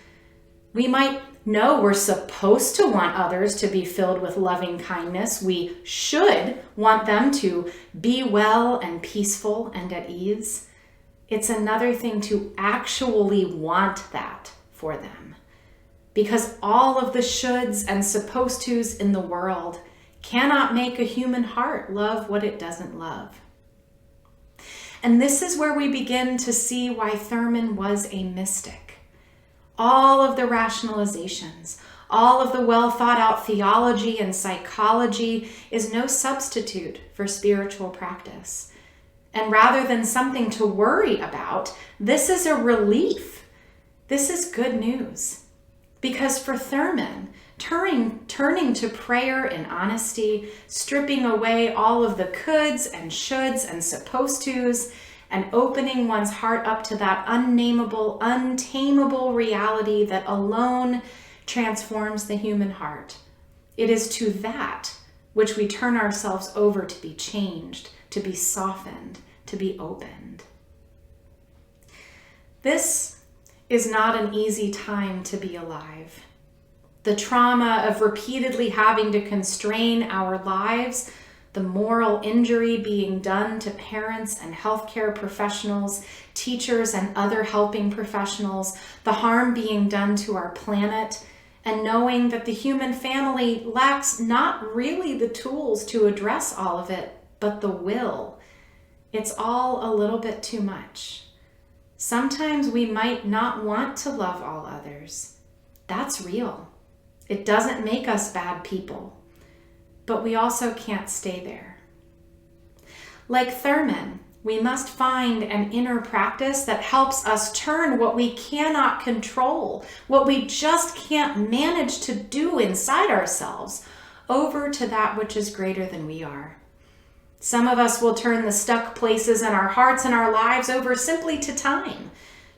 Speaker 8: We might know we're supposed to want others to be filled with loving kindness. We should want them to be well and peaceful and at ease. It's another thing to actually want that for them. Because all of the shoulds and supposed tos in the world cannot make a human heart love what it doesn't love. And this is where we begin to see why Thurman was a mystic. All of the rationalizations, all of the well thought out theology and psychology is no substitute for spiritual practice. And rather than something to worry about, this is a relief. This is good news. Because for Thurman, turning to prayer in honesty, stripping away all of the coulds and shoulds and supposed tos, and opening one's heart up to that unnameable, untamable reality that alone transforms the human heart. It is to that which we turn ourselves over to be changed, to be softened, to be opened. This is not an easy time to be alive. The trauma of repeatedly having to constrain our lives, the moral injury being done to parents and healthcare professionals, teachers and other helping professionals, the harm being done to our planet, and knowing that the human family lacks not really the tools to address all of it, but the will. It's all a little bit too much. Sometimes we might not want to love all others. That's real. It doesn't make us bad people, but we also can't stay there. Like Thurman, we must find an inner practice that helps us turn what we cannot control, what we just can't manage to do inside ourselves, over to that which is greater than we are. Some of us will turn the stuck places in our hearts and our lives over simply to time,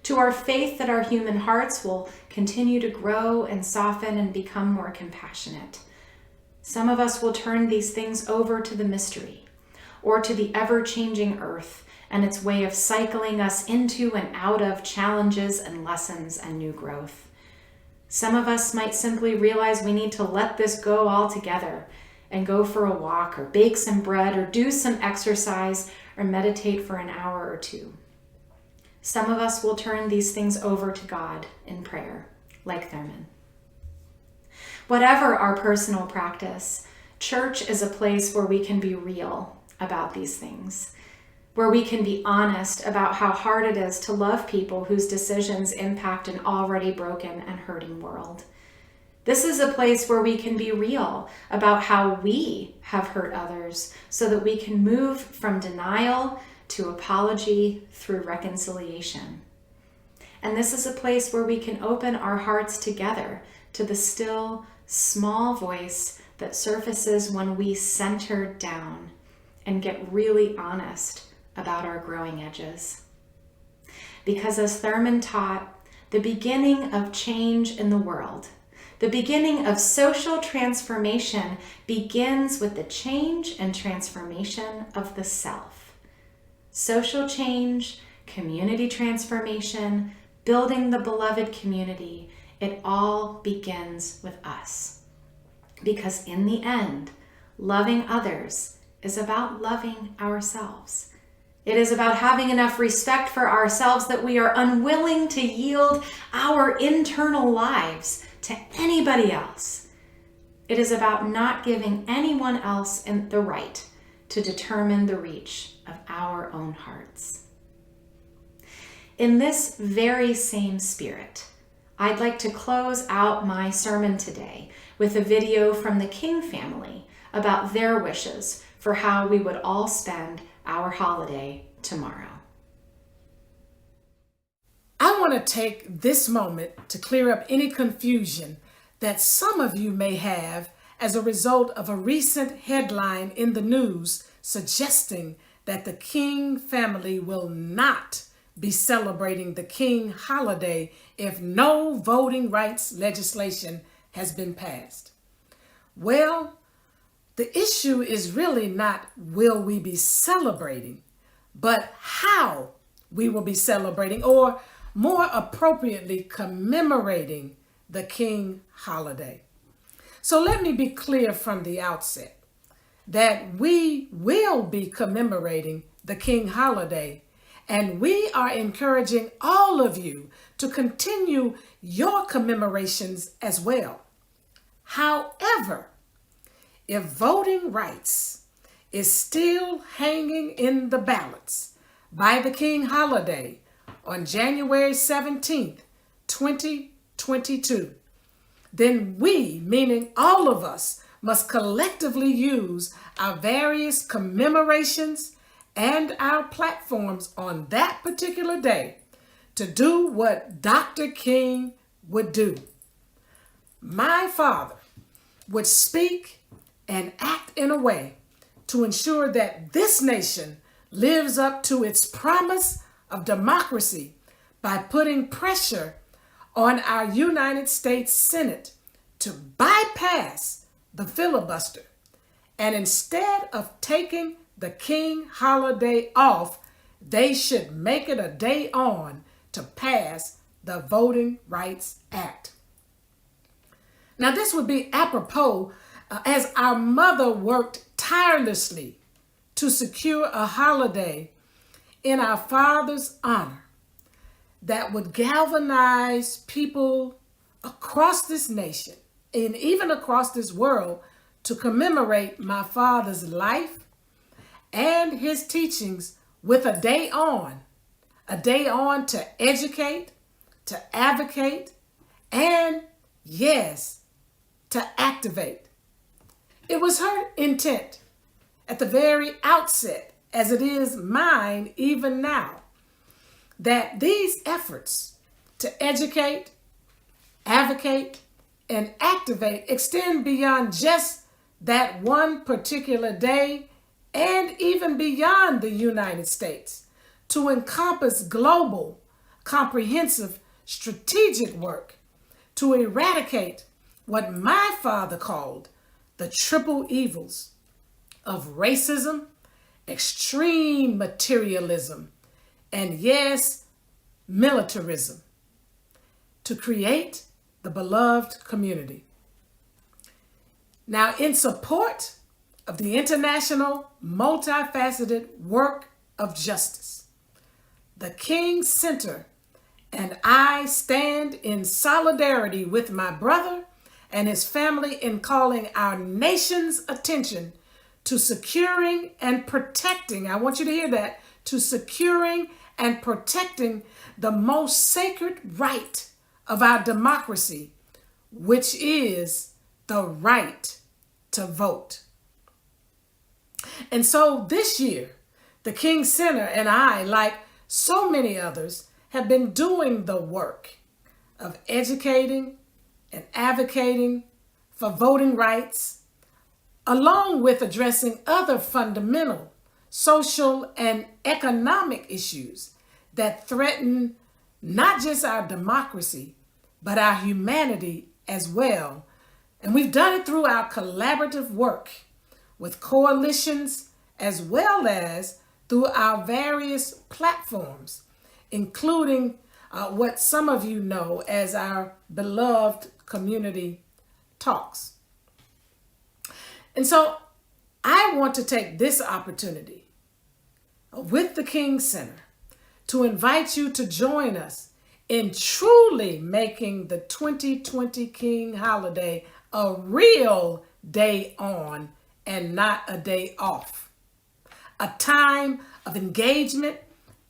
Speaker 8: to our faith that our human hearts will continue to grow and soften and become more compassionate. Some of us will turn these things over to the mystery, or to the ever-changing earth and its way of cycling us into and out of challenges and lessons and new growth. Some of us might simply realize we need to let this go altogether and go for a walk or bake some bread or do some exercise or meditate for an hour or two. Some of us will turn these things over to God in prayer, like Thurman. Whatever our personal practice, church is a place where we can be real about these things, where we can be honest about how hard it is to love people whose decisions impact an already broken and hurting world. This is a place where we can be real about how we have hurt others so that we can move from denial to apology through reconciliation. And this is a place where we can open our hearts together to the still, small voice that surfaces when we center down and get really honest about our growing edges. Because as Thurman taught, the beginning of change in the world, the beginning of social transformation begins with the change and transformation of the self. Social change, community transformation, building the beloved community, it all begins with us. Because in the end, loving others is about loving ourselves. It is about having enough respect for ourselves that we are unwilling to yield our internal lives to anybody else. It is about not giving anyone else the right to determine the reach of our own hearts. In this very same spirit, I'd like to close out my sermon today with a video from the King family about their wishes for how we would all spend our holiday tomorrow.
Speaker 10: I want to take this moment to clear up any confusion that some of you may have as a result of a recent headline in the news suggesting that the King family will not be celebrating the King holiday if no voting rights legislation has been passed? Well, the issue is really not will we be celebrating, but how we will be celebrating, or more appropriately, commemorating the King holiday. So let me be clear from the outset that we will be commemorating the King holiday, and we are encouraging all of you to continue your commemorations as well. However, if voting rights is still hanging in the balance by the King holiday on January 17th, 2022, then we, meaning all of us, must collectively use our various commemorations and our platforms on that particular day to do what Dr. King would do. My father would speak and act in a way to ensure that this nation lives up to its promise of democracy by putting pressure on our United States Senate to bypass the filibuster, and instead of taking the King holiday off, they should make it a day on to pass the Voting Rights Act. Now, this would be apropos as our mother worked tirelessly to secure a holiday in our father's honor that would galvanize people across this nation and even across this world to commemorate my father's life and his teachings with a day on to educate, to advocate, and yes, to activate. It was her intent at the very outset, as it is mine even now, that these efforts to educate, advocate, and activate extend beyond just that one particular day and even beyond the United States to encompass global, comprehensive, strategic work to eradicate what my father called the triple evils of racism, extreme materialism, and yes, militarism, to create the beloved community. Now, in support of the international, multifaceted work of justice, the King Center and I stand in solidarity with my brother and his family in calling our nation's attention to securing and protecting, I want you to hear that, to securing and protecting the most sacred right of our democracy, which is the right to vote. And so this year, the King Center and I, like so many others, have been doing the work of educating and advocating for voting rights, along with addressing other fundamental social and economic issues that threaten not just our democracy, but our humanity as well. And we've done it through our collaborative work with coalitions as well as through our various platforms, including what some of you know as our beloved community talks. And so I want to take this opportunity with the King Center to invite you to join us in truly making the 2020 King holiday a real day on and not a day off. A time of engagement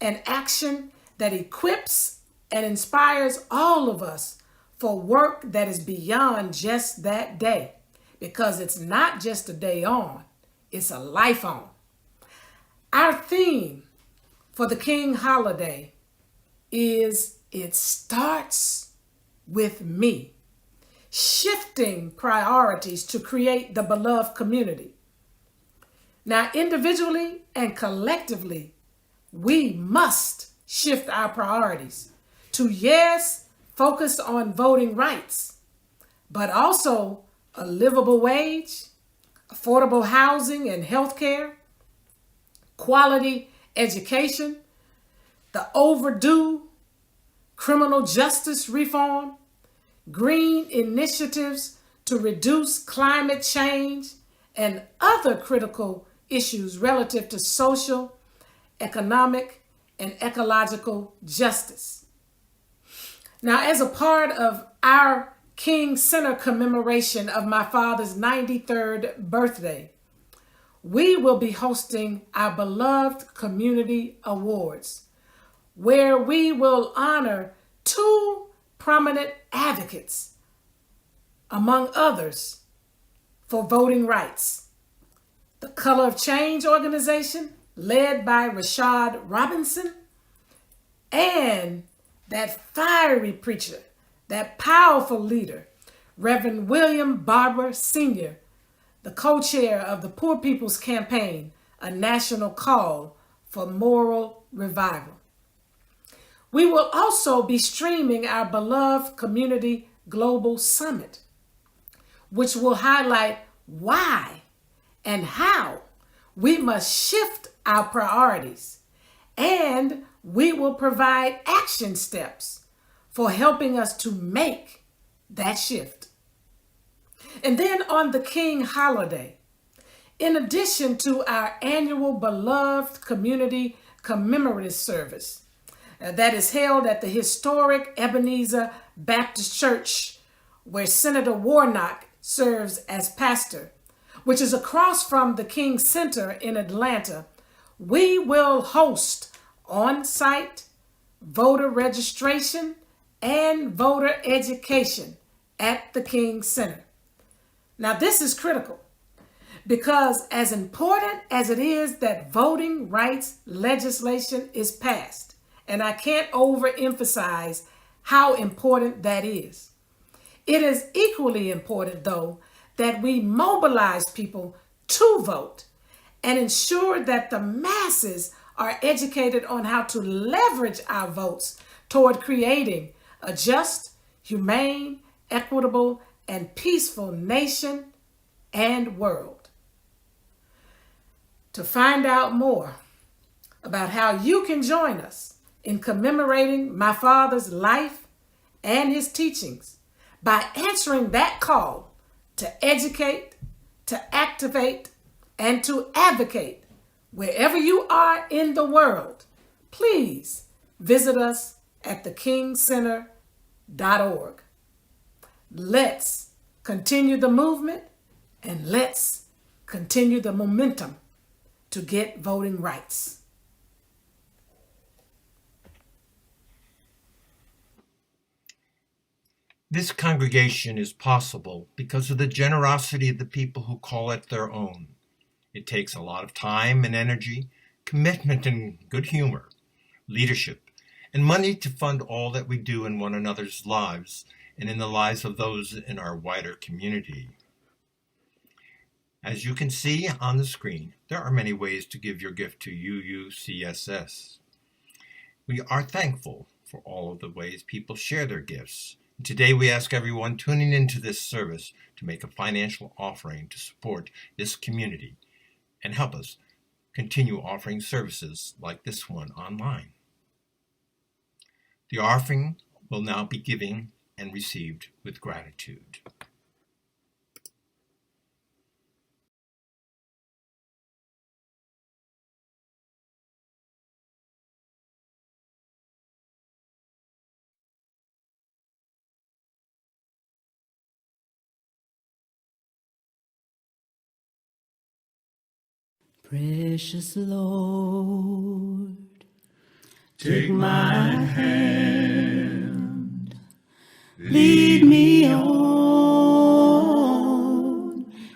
Speaker 10: and action that equips and inspires all of us for work that is beyond just that day, because it's not just a day on, it's a life on. Our theme for the King holiday is It Starts With Me, shifting priorities to create the beloved community. Now, individually and collectively, we must shift our priorities to, yes, focus on voting rights, but also a livable wage, affordable housing and health care, quality education, the overdue criminal justice reform, green initiatives to reduce climate change, and other critical issues relative to social, economic, and ecological justice. Now, as a part of our King Center commemoration of my father's 93rd birthday, we will be hosting our beloved Community Awards, where we will honor two prominent advocates, among others, for voting rights. The Color of Change organization, led by Rashad Robinson, and that fiery preacher, that powerful leader, Reverend William Barber Sr., the co-chair of the Poor People's Campaign, a national call for moral revival. We will also be streaming our beloved Community Global Summit, which will highlight why and how we must shift our priorities, and we will provide action steps for helping us to make that shift. And then on the King holiday, in addition to our annual beloved community commemorative service that is held at the historic Ebenezer Baptist Church, where Senator Warnock serves as pastor, which is across from the King Center in Atlanta, we will host on-site voter registration and voter education at the King Center. Now, this is critical because as important as it is that voting rights legislation is passed, and I can't overemphasize how important that is, it is equally important, though, that we mobilize people to vote and ensure that the masses are educated on how to leverage our votes toward creating a just, humane, equitable, and peaceful nation and world. To find out more about how you can join us in commemorating my father's life and his teachings by answering that call to educate, to activate, and to advocate wherever you are in the world, please visit us at thekingcenter.org. Let's continue the movement and let's continue the momentum to get voting rights.
Speaker 7: This congregation is possible because of the generosity of the people who call it their own. It takes a lot of time and energy, commitment and good humor, leadership, and money to fund all that we do in one another's lives and in the lives of those in our wider community. As you can see on the screen, there are many ways to give your gift to UUCSS. We are thankful for all of the ways people share their gifts. And today we ask everyone tuning into this service to make a financial offering to support this community and help us continue offering services like this one online. The offering will now be given and received with gratitude.
Speaker 6: Precious Lord, take my hand, lead me on,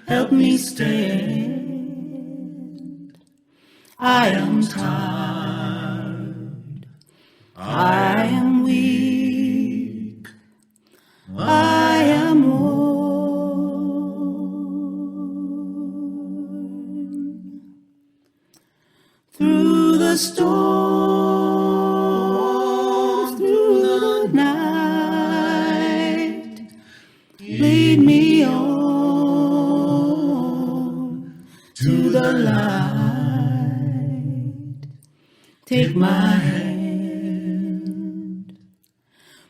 Speaker 6: help me stand. I am tired, I am weak, I am worn. Through the storm to the light. Take my hand,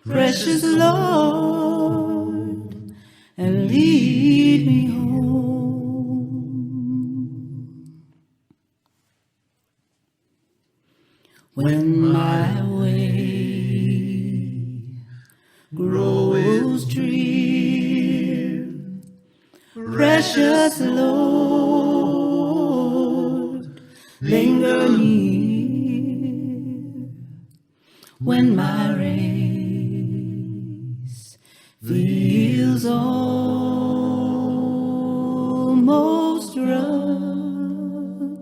Speaker 6: precious Lord, and lead me home. When my way grows drear, precious Lord, linger near. When my race feels almost run,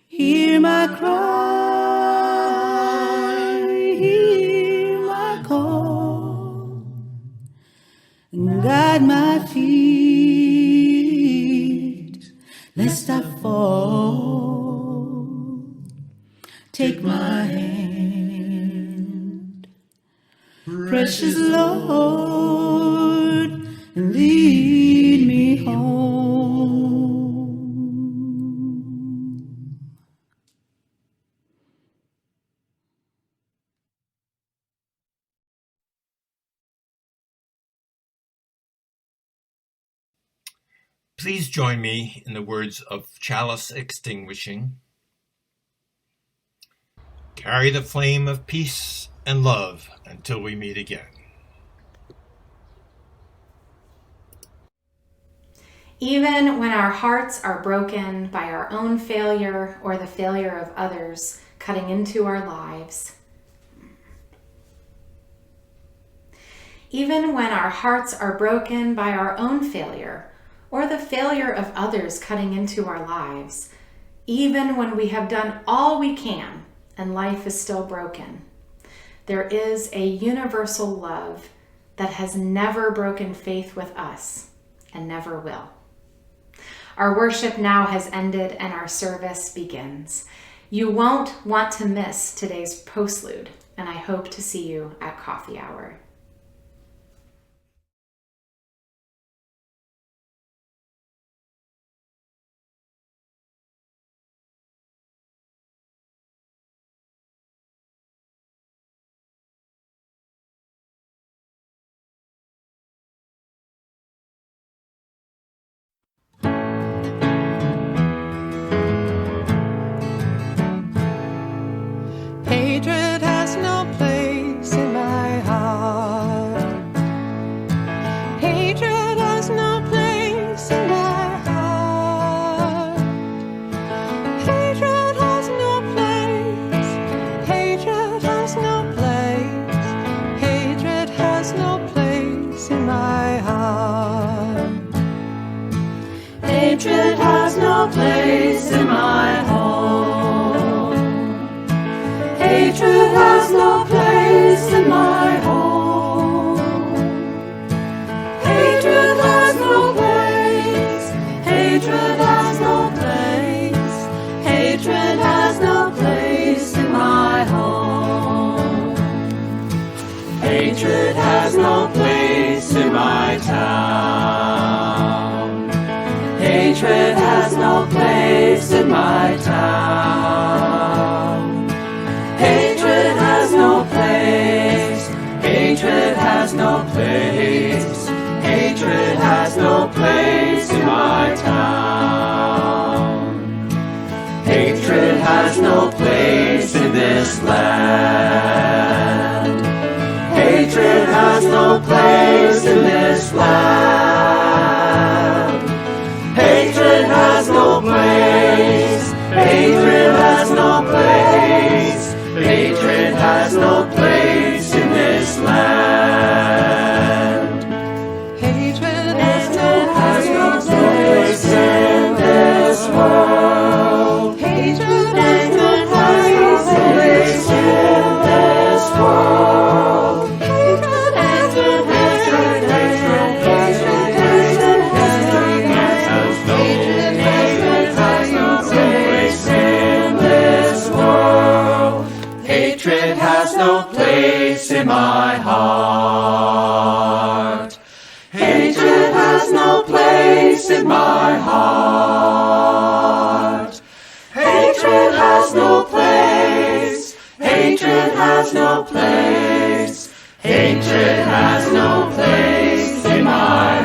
Speaker 6: hear my cry, hear my call, and guide my feet lest I fall. Take my hand, precious Lord, and lead me home.
Speaker 7: Please join me in the words of chalice extinguishing. Carry the flame of peace and love until we meet again.
Speaker 8: Even when our hearts are broken by our own failure or the failure of others cutting into our lives, even when our hearts are broken by our own failure or the failure of others cutting into our lives, even when we have done all we can and life is still broken, there is a universal love that has never broken faith with us and never will. Our worship now has ended and our service begins. You won't want to miss today's postlude, and I hope to see you at coffee hour.
Speaker 6: Hatred has no place in my heart. Hatred has no place in my heart. Hatred has no place. Hatred has no place. Hatred has no place in my heart. Hatred has no place in my home. Hatred has no place in my home. Hatred has no place. Hatred has no place. Hatred has no place in my home. Hatred has no place in my town. Hatred has no place in my town. Hatred has no place. Hatred has no place. Hatred has no place in my town. Hatred has no place in this land. Hatred has no place in this land. Hatred has no place. Hatred has no place. Hatred has no place in this land. Hatred has no place in this world. Hatred has no place in this world. Hatred has no place in this world. Hatred has no place in my heart. Hatred Hatred has no place in my heart. Hatred has no place. Hatred has no place. Hatred has no place in my heart.